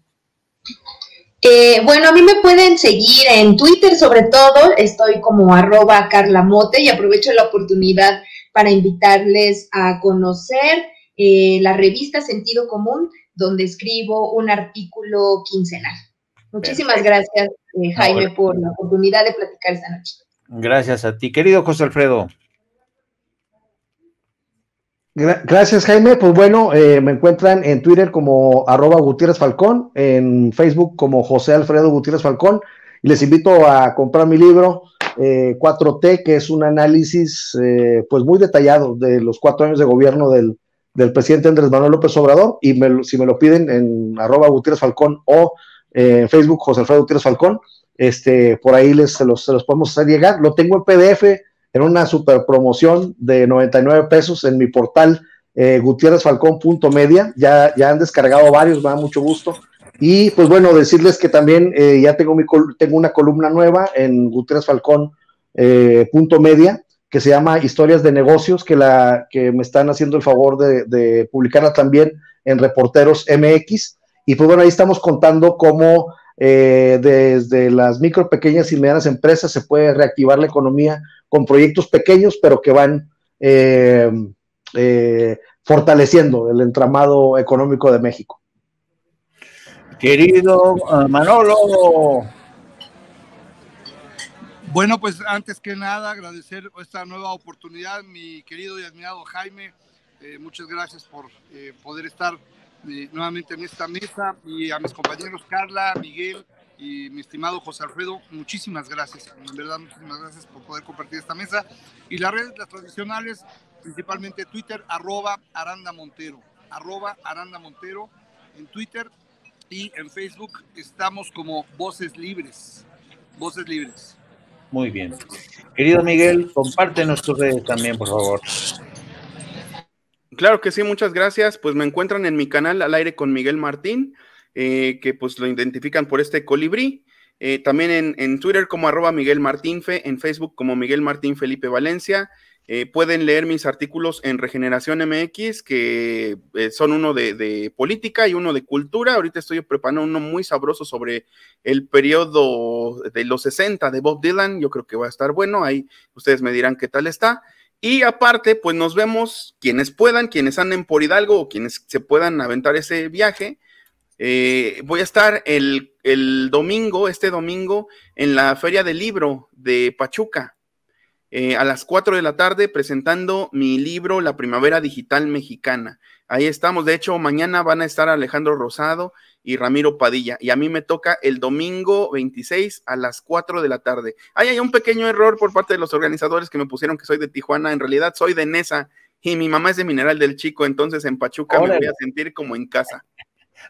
Bueno, a mí me pueden seguir en Twitter, sobre todo, estoy como @carlamote, y aprovecho la oportunidad para invitarles a conocer la revista Sentido Común, donde escribo un artículo quincenal. Muchísimas gracias, Jaime, por la oportunidad de platicar esta noche. Gracias a ti, querido José Alfredo. Gracias, Jaime. Pues bueno, me encuentran en Twitter como @Gutiérrez Falcón, en Facebook como José Alfredo Gutiérrez Falcón, y les invito a comprar mi libro 4T, que es un análisis pues muy detallado de los 4 años de gobierno del presidente Andrés Manuel López Obrador, y si me lo piden en @Gutiérrez Falcón o en Facebook José Alfredo Gutiérrez Falcón, por ahí se los podemos hacer llegar. Lo tengo en PDF en una super promoción de 99 pesos en mi portal gutierrezfalcón.media. Ya han descargado varios, me da mucho gusto. Y pues bueno, decirles que también ya tengo una columna nueva en gutierrezfalcón.media que se llama Historias de Negocios, que me están haciendo el favor de publicarla también en Reporteros MX. Y pues bueno, ahí estamos contando cómo desde las micro, pequeñas y medianas empresas se puede reactivar la economía con proyectos pequeños, pero que van fortaleciendo el entramado económico de México. Querido Manolo. Bueno, pues antes que nada agradecer esta nueva oportunidad, mi querido y admirado Jaime. Muchas gracias por poder estar nuevamente en esta mesa, y a mis compañeros Carla, Miguel y mi estimado José Alfredo, muchísimas gracias, en verdad muchísimas gracias por poder compartir esta mesa. Y las redes, las tradicionales, principalmente Twitter, @ArandaMontero, @ArandaMontero en Twitter, y en Facebook estamos como Voces Libres. Muy bien. Querido Miguel, compártenos tus redes también, por favor. Claro que sí, muchas gracias. Pues me encuentran en mi canal Al Aire con Miguel Martín, que pues lo identifican por este colibrí. También en Twitter como @MiguelMartinfe, en Facebook como Miguel Martín Felipe Valencia. Pueden leer mis artículos en Regeneración MX, que son uno de política y uno de cultura. Ahorita estoy preparando uno muy sabroso sobre el periodo de los 60 de Bob Dylan. Yo creo que va a estar bueno. Ahí ustedes me dirán qué tal está. Y aparte, pues nos vemos quienes puedan, quienes anden por Hidalgo o quienes se puedan aventar ese viaje. Voy a estar el domingo, este domingo, en la Feria del Libro de Pachuca, a las 4 de la tarde, presentando mi libro La Primavera Digital Mexicana. Ahí estamos. De hecho, mañana van a estar Alejandro Rosado y Ramiro Padilla, y a mí me toca el domingo 26 a las 4 de la tarde. Hay un pequeño error por parte de los organizadores que me pusieron que soy de Tijuana. En realidad soy de Nesa y mi mamá es de Mineral del Chico, entonces en Pachuca me voy a sentir como en casa.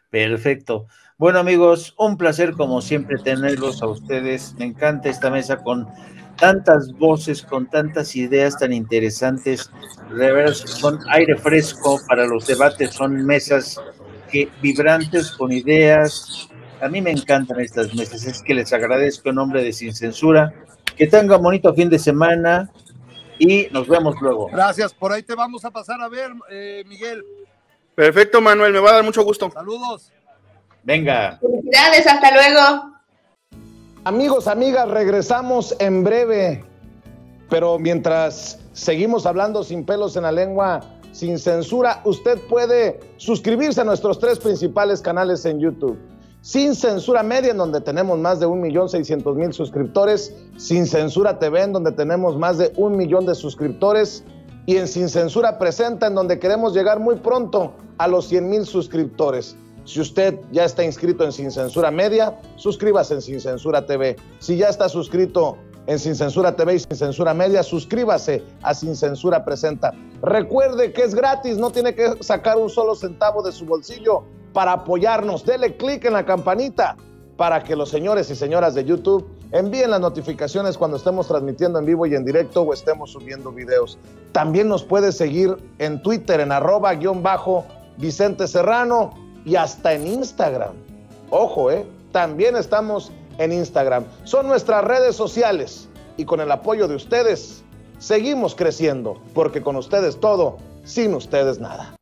Perfecto. Bueno, amigos, un placer como siempre tenerlos a ustedes. Me encanta esta mesa con tantas voces, con tantas ideas tan interesantes. De verdad, son aire fresco para los debates, son mesas vibrantes con ideas. A mí me encantan estas mesas, es que les agradezco en nombre de Sin Censura. Que tengan bonito fin de semana y nos vemos luego. Gracias, por ahí te vamos a pasar a ver, Miguel. Perfecto, Manuel, me va a dar mucho gusto. Saludos. Venga. Felicidades, hasta luego. Amigos, amigas, regresamos en breve, pero mientras seguimos hablando sin pelos en la lengua, sin censura, usted puede suscribirse a nuestros 3 principales canales en YouTube. Sin Censura Media, en donde tenemos más de 1.600.000 suscriptores, Sin Censura TV, en donde tenemos más de 1 millón de suscriptores, y en Sin Censura Presenta, en donde queremos llegar muy pronto a los 100,000 suscriptores. Si usted ya está inscrito en Sin Censura Media, suscríbase en Sin Censura TV. Si ya está suscrito en Sin Censura TV y Sin Censura Media, suscríbase a Sin Censura Presenta. Recuerde que es gratis, no tiene que sacar un solo centavo de su bolsillo para apoyarnos. Dele clic en la campanita para que los señores y señoras de YouTube envíen las notificaciones cuando estemos transmitiendo en vivo y en directo o estemos subiendo videos. También nos puede seguir en Twitter en @Vicente Serrano y hasta en Instagram. Ojo, también estamos en Instagram. Son nuestras redes sociales y con el apoyo de ustedes seguimos creciendo, porque con ustedes todo, sin ustedes nada.